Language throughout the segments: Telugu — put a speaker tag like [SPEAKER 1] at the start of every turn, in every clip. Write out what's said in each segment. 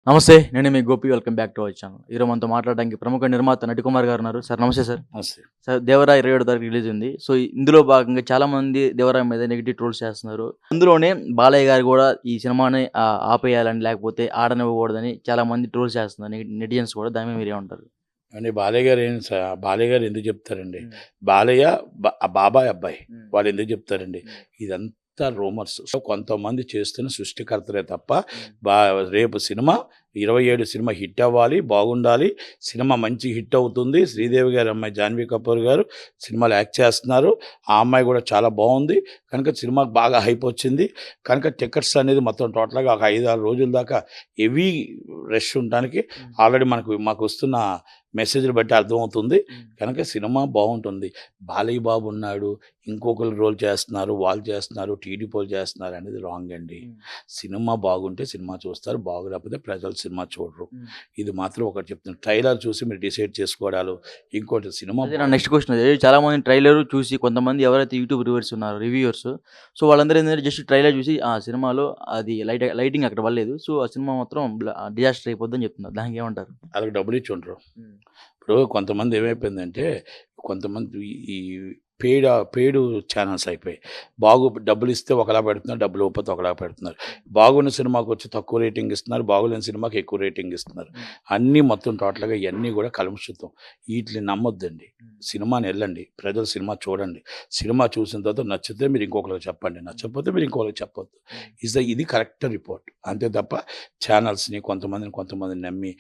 [SPEAKER 1] నమస్తే. నేను మీ Gopi. Welcome back to our channel. ఈరోజు మనతో మాట్లాడడానికి ప్రముఖ నిర్మాత నటికుమార్ గారు ఉన్నారు. సార్ నమస్తే సార్.
[SPEAKER 2] నమస్తే.
[SPEAKER 1] సార్, 'దేవరా' 27 తారీఖు రిలీజ్ ఉంది. సో ఇందులో భాగంగా చాలా మంది 'దేవరా' మీద నెగెటివ్ ట్రోల్స్ చేస్తున్నారు. అందులోనే బాలయ్య గారు కూడా ఈ సినిమాని ఆపేయాలని లేకపోతే ఆడనివ్వకూడదని చాలా మంది ట్రోల్స్ చేస్తున్నారు. నెటిజన్స్ కూడా. దాని మీద మీరేమంటారు?
[SPEAKER 2] అంటే బాలయ్య గారు ఎందుకు చెప్తారండి? బాలయ్య బాబాయ్ అబ్బాయి వాళ్ళు ఎందుకు చెప్తారండి? ఇదంతా రూమర్స్. సో కొంతమంది చేస్తున్న సృష్టికర్తలే తప్ప రేపు సినిమా 27 సినిమా హిట్ అవ్వాలి, బాగుండాలి, సినిమా మంచి హిట్ అవుతుంది. శ్రీదేవి గారి అమ్మాయి జాన్వీ కపూర్ గారు సినిమాలో యాక్ట్ చేస్తున్నారు. ఆ అమ్మాయి కూడా చాలా బాగుంది కనుక సినిమాకి బాగా హైప్ వచ్చింది కనుక టికెట్స్ అనేది మొత్తం టోటల్గా ఒక 5-6 రోజుల దాకా హెవీ రష్ ఉండడానికి ఆల్రెడీ మాకు వస్తున్న మెసేజ్లు బట్టి అర్థమవుతుంది కనుక సినిమా బాగుంటుంది. బాలయ్య బాబు ఉన్నాడు, ఇంకొకరు రోల్ చేస్తున్నారు, వాళ్ళు చేస్తున్నారు, టీడీపీలు చేస్తున్నారు అనేది రాంగ్ అండి. సినిమా బాగుంటే సినిమా చూస్తారు, బాగులేకపోతే ప్రజలు సినిమా చూడరు. ఇది మాత్రం ఒకటి చెప్తున్నాను. ట్రైలర్ చూసి మీరు డిసైడ్ చేసుకోవడాలు. ఇంకోటి సినిమా
[SPEAKER 1] నెక్స్ట్ క్వశ్చన్ అదే. చాలా మంది ట్రైలర్ చూసి, కొంతమంది ఎవరైతే యూట్యూబ్ రివ్యూవర్స్, సో వాళ్ళందరూ ఏంటంటే జస్ట్ ట్రైలర్ చూసి ఆ సినిమాలో అది లైటింగ్ అక్కడ పడలేదు, సో ఆ సినిమా మాత్రం డిజాస్టర్ అయిపోద్దని చెప్తున్నారు. దానికి ఏమంటారు?
[SPEAKER 2] వాళ్ళకి డబ్బులు ఇచ్చి ఉండరు. ఇప్పుడు కొంతమంది ఏమైపోయిందంటే కొంతమంది ఈ పెయిడ్ ఛానల్స్ అయిపోయి డబ్బులు ఇస్తే ఒకలా పెడుతున్నారు, డబ్బులు ఇవ్వకపోతే ఒకలా పెడుతున్నారు. బాగున్న సినిమాకి వచ్చి తక్కువ రేటింగ్ ఇస్తున్నారు, బాగులేని సినిమాకి ఎక్కువ రేటింగ్ ఇస్తున్నారు. అన్నీ మొత్తం టోటల్గా ఇవన్నీ కూడా కలుషితం. వీటిని నమ్మొద్దండి. సినిమాని వెళ్ళండి, ప్రజలు సినిమా చూడండి. సినిమా చూసిన తర్వాత నచ్చితే మీరు ఇంకొకరికి చెప్పండి, నచ్చకపోతే మీరు ఇంకొకరికి చెప్పొద్దు. ఇది కరెక్ట్ రిపోర్ట్. అంతే తప్ప ఛానల్స్ని కొంతమందిని నమ్మి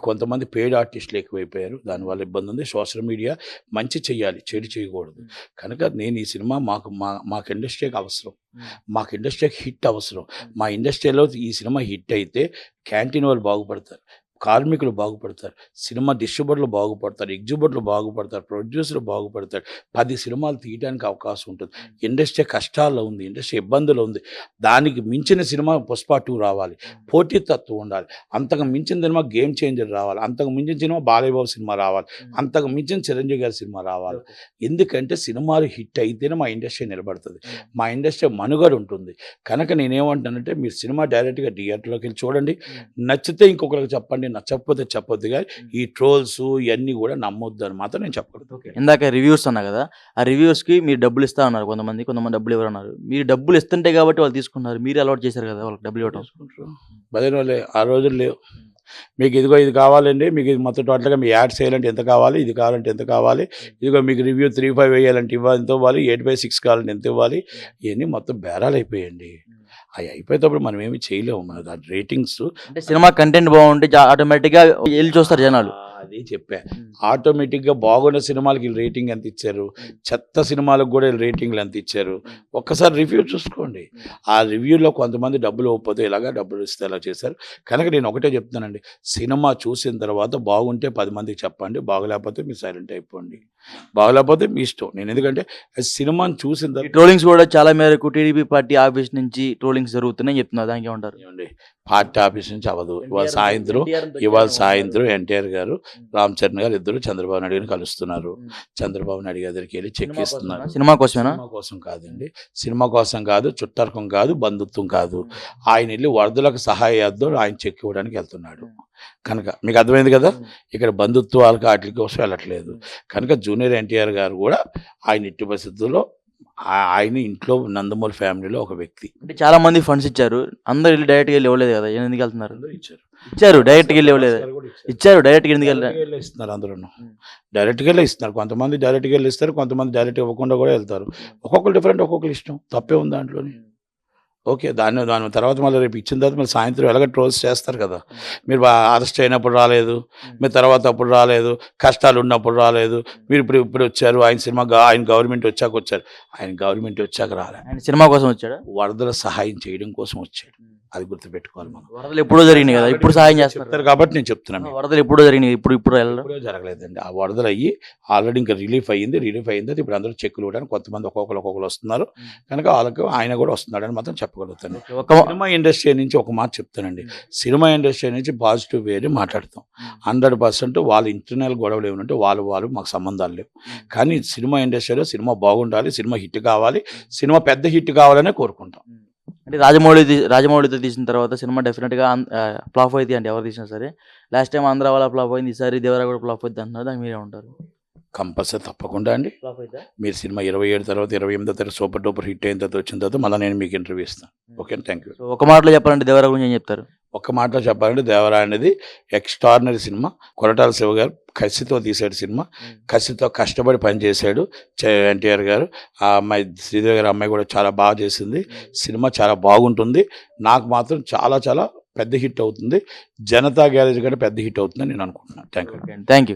[SPEAKER 2] కొంతమంది పెయిడ్ ఆర్టిస్టులు ఎక్కువైపోయారు. దానివల్ల ఇబ్బంది ఉంది. సోషల్ మీడియా మంచి చెయ్యాలి, చెడు చేయకూడదు. కనుక నేను ఈ సినిమా మాకు ఇండస్ట్రీకి అవసరం, మాకు ఇండస్ట్రీకి హిట్ అవసరం. మా ఇండస్ట్రీలో ఈ సినిమా హిట్ అయితే క్యాంటీన్ వాళ్ళు బాగుపడతారు, కార్మికులు బాగుపడతారు, సినిమా డిస్ట్రిబ్యూటర్లు బాగుపడతారు, ఎగ్జిబ్యూటర్లు బాగుపడతారు, ప్రొడ్యూసర్లు బాగుపడతారు. 10 సినిమాలు తీయడానికి అవకాశం ఉంటుంది. ఇండస్ట్రీ కష్టాల్లో ఉంది, ఇండస్ట్రీ ఇబ్బందులు ఉంది. దానికి మించిన సినిమా పుష్ప 2 రావాలి, పోటీతత్వం ఉండాలి. అంతకు మించిన సినిమా గేమ్ చేంజర్ రావాలి, అంతకు మించిన సినిమా బాలయ్య బాబు సినిమా రావాలి, అంతకు మించిన చిరంజీవి గారి సినిమా రావాలి. ఎందుకంటే సినిమాలు హిట్ అయితేనే మా ఇండస్ట్రీ నిలబడుతుంది, మా ఇండస్ట్రీ మనుగడ ఉంటుంది. కనుక నేనేమంటానంటే మీరు సినిమా డైరెక్ట్గా థియేటర్లోకి వెళ్ళి చూడండి, నచ్చితే ఇంకొకరికి చెప్పండి, నచ్చకపోతే చెప్పొద్దు. కానీ ఈ ట్రోల్స్ ఇవన్నీ కూడా నమ్మొద్దు అని మాత్రం నేను చెప్పగలను.
[SPEAKER 1] ఇందాక రివ్యూస్ అన్నా కదా, ఆ రివ్యూస్కి మీరు డబ్బులు ఇస్తా ఉన్నారు, కొంతమంది డబ్బులు ఇవ్వరన్నారు. మీరు డబ్బులు ఇస్తుంటే కాబట్టి వాళ్ళు తీసుకున్నారు, మీరు అలవాటు చేశారు కదా వాళ్ళకి డబ్బులు ఇవ్వడం.
[SPEAKER 2] బదిలీ వాళ్ళే ఆ రోజులు లేవు. మీకు ఇది కావాలండి, మీకు ఇది మొత్తం టోటల్గా మీ యాడ్స్ వేయాలంటే ఎంత కావాలి, ఇది కావాలంటే ఎంత కావాలి, ఇదిగో మీకు రివ్యూ 3-5 వేయాలంటే ఎంత ఇవ్వాలి, 8/6 కావాలంటే ఎంత ఇవ్వాలి, ఇవన్నీ మొత్తం బేరాలు అయిపోయాయండి. అవి అయిపోయేటప్పుడు మనం ఏమి చేయలేము. మన దాని రేటింగ్స్
[SPEAKER 1] అంటే సినిమా కంటెంట్ బాగుంటే ఆటోమేటిక్గా వెళ్ళి చూస్తారు జనాలు.
[SPEAKER 2] అదే చెప్పా, ఆటోమేటిక్గా బాగున్న సినిమాలకి రేటింగ్ ఎంత ఇచ్చారు, చెత్త సినిమాలకు కూడా రేటింగ్లు ఎంత ఇచ్చారు, ఒక్కసారి రివ్యూ చూసుకోండి. ఆ రివ్యూలో కొంతమంది డబ్బులు ఇవ్వకపోతే ఇలాగా, డబ్బులు ఇస్తే ఇలా చేశారు. కనుక నేను ఒకటే చెప్తానండి, సినిమా చూసిన తర్వాత బాగుంటే 10 మందికి చెప్పండి, బాగలేకపోతే మీరు సైలెంట్ అయిపోండి, బాగలేకపోతే మీ ఇష్టం. నేను ఎందుకంటే సినిమాని చూసిన తర్వాత
[SPEAKER 1] ట్రోలింగ్స్ కూడా చాలా మేరకు టీడీపీ పార్టీ ఆఫీస్ నుంచి ట్రోలింగ్స్ జరుగుతున్నాయని చెప్తున్నారు. దానికి ఏమంటారు?
[SPEAKER 2] పార్టీ ఆఫీస్ నుంచి అవ్వదు. ఇవాళ సాయంత్రం ఎన్టీఆర్ గారు, రామ్ చరణ్ గారు ఇద్దరు చంద్రబాబు నాయుడు గారిని కలుస్తున్నారు. చంద్రబాబు నాయుడు గారి దగ్గరికి వెళ్ళి చెక్ ఇస్తున్నారు.
[SPEAKER 1] సినిమా కోసమేనా?
[SPEAKER 2] సినిమా కోసం కాదండి, సినిమా కోసం కాదు, చుట్టర్కం కాదు, బంధుత్వం కాదు. ఆయన వెళ్ళి వరదలకు సహాయార్థం ఆయన చెక్ ఇవ్వడానికి వెళ్తున్నాడు. కనుక మీకు అర్థమైంది కదా, ఇక్కడ బంధుత్వాలకు వాటి కోసం వెళ్ళట్లేదు. కనుక జూనియర్ ఎన్టీఆర్ గారు కూడా ఆయన ఎట్టి పరిస్థితుల్లో ఆయన ఇంట్లో నందమూరి ఫ్యామిలీలో ఒక వ్యక్తి.
[SPEAKER 1] అంటే చాలా మంది ఫండ్స్ ఇచ్చారు, అందరు వెళ్ళి డైరెక్ట్గా వెళ్ళి ఇవ్వలేదు కదా, ఎందుకు వెళ్తున్నారు? ఇచ్చారు డైరెక్ట్గా వెళ్ళి ఇవ్వలేదు, ఇచ్చారు డైరెక్ట్గా ఎందుకు వెళ్ళి
[SPEAKER 2] ఇస్తున్నారు, అందరూ డైరెక్ట్గా వెళ్ళి ఇస్తున్నారు. కొంతమంది డైరెక్ట్గా వెళ్ళి ఇస్తారు, కొంతమంది డైరెక్ట్ ఇవ్వకుండా కూడా వెళ్తారు. ఒక్కొక్కరు డిఫరెంట్, ఒక్కొక్కరు ఇష్టం, తప్పే ఉంది దాంట్లోని. ఓకే, దాని తర్వాత మళ్ళీ రేపు ఇచ్చిన తర్వాత మళ్ళీ సాయంత్రం ఎలాగ ట్రోల్స్ చేస్తారు కదా, మీరు అరెస్ట్ అయినప్పుడు రాలేదు, మీరు తర్వాత అప్పుడు రాలేదు, కష్టాలు ఉన్నప్పుడు రాలేదు, మీరు ఇప్పుడు వచ్చారు, ఆయన గవర్నమెంట్ వచ్చాక రాలే,
[SPEAKER 1] ఆయన సినిమా కోసం వచ్చాడు,
[SPEAKER 2] వరదల సహాయం చేయడం కోసం వచ్చాడు. అది గుర్తుపెట్టుకోవాలి మనం.
[SPEAKER 1] వరదలు ఎప్పుడో జరిగినాయి కదా, ఇప్పుడు సహాయం చేస్తారు
[SPEAKER 2] కాబట్టి నేను చెప్తున్నాను.
[SPEAKER 1] వరదలు ఎప్పుడో జరిగినాయి, ఇప్పుడు
[SPEAKER 2] జరగలేదండి. ఆ వరదలు అయ్యి ఆల్రెడీ ఇంకా రిలీఫ్ అయ్యింది. ఇప్పుడు అందరూ చెక్కులు ఇవ్వడానికి కొంతమంది ఒక్కొక్కరు వస్తున్నారు. కనుక ఆయన కూడా వస్తున్నాడు అని మాత్రం చెప్పగలుగుతాను. సినిమా ఇండస్ట్రీ నుంచి ఒక మాట చెప్తానండి, సినిమా ఇండస్ట్రీ నుంచి పాజిటివ్ వేరే మాట్లాడతాం. 100% వాళ్ళ ఇంటర్నల్ గొడవలు ఏమంటే వాళ్ళు మాకు సంబంధాలు లేవు. కానీ సినిమా ఇండస్ట్రీలో సినిమా బాగుండాలి, సినిమా హిట్ కావాలి, సినిమా పెద్ద హిట్ కావాలనే కోరుకుంటాం.
[SPEAKER 1] అంటే రాజమౌళితో తీసిన తర్వాత సినిమా డెఫినెట్గా ఫ్లాప్ అవుతుంది అంటే ఎవరు తీసినా సరే. లాస్ట్ టైం ఆంధ్ర వాళ్ళ ఫ్లాప్ అయింది, ఈసారి దేవరా కూడా ఫ్లాప్ అవుతుంది అంటున్నారు. దానికి మీరే ఉంటారు?
[SPEAKER 2] కంపల్సరీ తప్పకుండా అండి.
[SPEAKER 1] ఫ్లాప్ అవుతా?
[SPEAKER 2] మీరు సినిమా 27 తర్వాత 28 తర్వాత సూపర్ డూపర్ హిట్ అయిన తర్వాత వచ్చిన తర్వాత మళ్ళీ నేను మీకు ఇంటర్వ్యూ ఇస్తాను. Okay, thank you.
[SPEAKER 1] సో ఒక మాటలో చెప్పాలంటే దేవరా గురించి ఏం చెప్తారు?
[SPEAKER 2] ఒక్క మాటలో చెప్పాలంటే దేవరా అనేది ఎక్స్ట్రాడినరీ సినిమా. కొరటాల శివ గారు కసితో తీసాడు సినిమా, కసితో కష్టపడి పనిచేశాడు ఎన్టీఆర్ గారు. ఆ అమ్మాయి శ్రీదేవి గారి అమ్మాయి కూడా చాలా బాగా చేసింది. సినిమా చాలా బాగుంటుంది. నాకు మాత్రం చాలా చాలా పెద్ద హిట్ అవుతుంది. జనతా గ్యారేజ్ కంటే పెద్ద హిట్ అవుతుందని నేను అనుకుంటున్నాను. Thank you.
[SPEAKER 1] Thank you.